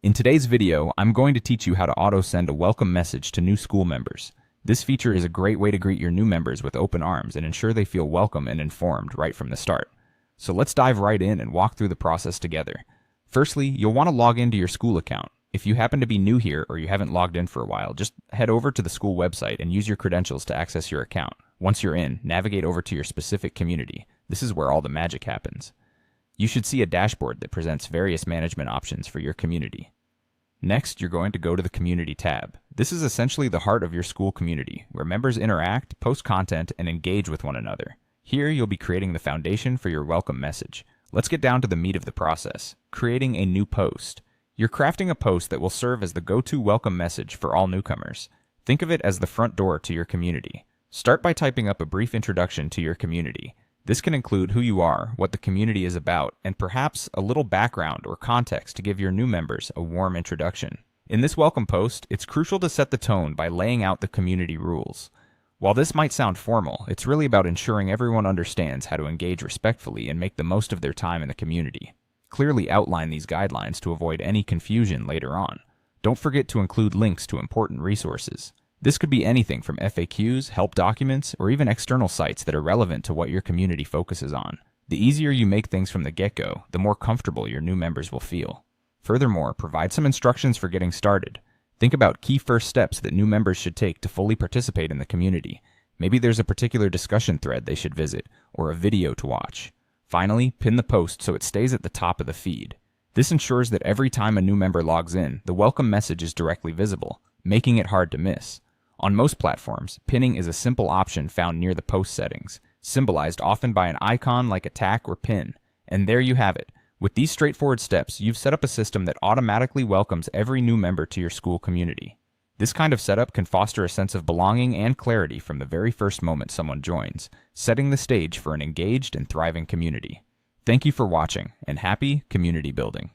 In today's video, I'm going to teach you how to auto-send a welcome message to new Skool members. This feature is a great way to greet your new members with open arms and ensure they feel welcome and informed right from the start. So let's dive right in and walk through the process together. Firstly, you'll want to log into your Skool account. If you happen to be new here or you haven't logged in for a while, just head over to the Skool website and use your credentials to access your account. Once you're in, navigate over to your specific community. This is where all the magic happens. You should see a dashboard that presents various management options for your community. Next, you're going to go to the Community tab. This is essentially the heart of your Skool community, where members interact, post content, and engage with one another. Here, you'll be creating the foundation for your welcome message. Let's get down to the meat of the process, creating a new post. You're crafting a post that will serve as the go-to welcome message for all newcomers. Think of it as the front door to your community. Start by typing up a brief introduction to your community. This can include who you are, what the community is about, and perhaps a little background or context to give your new members a warm introduction. In this welcome post, it's crucial to set the tone by laying out the community rules. While this might sound formal, it's really about ensuring everyone understands how to engage respectfully and make the most of their time in the community. Clearly outline these guidelines to avoid any confusion later on. Don't forget to include links to important resources. This could be anything from FAQs, help documents, or even external sites that are relevant to what your community focuses on. The easier you make things from the get-go, the more comfortable your new members will feel. Furthermore, provide some instructions for getting started. Think about key first steps that new members should take to fully participate in the community. Maybe there's a particular discussion thread they should visit, or a video to watch. Finally, pin the post so it stays at the top of the feed. This ensures that every time a new member logs in, the welcome message is directly visible, making it hard to miss. On most platforms, pinning is a simple option found near the post settings, symbolized often by an icon like a tag or pin. And there you have it. With these straightforward steps, you've set up a system that automatically welcomes every new member to your Skool community. This kind of setup can foster a sense of belonging and clarity from the very first moment someone joins, setting the stage for an engaged and thriving community. Thank you for watching, and happy community building.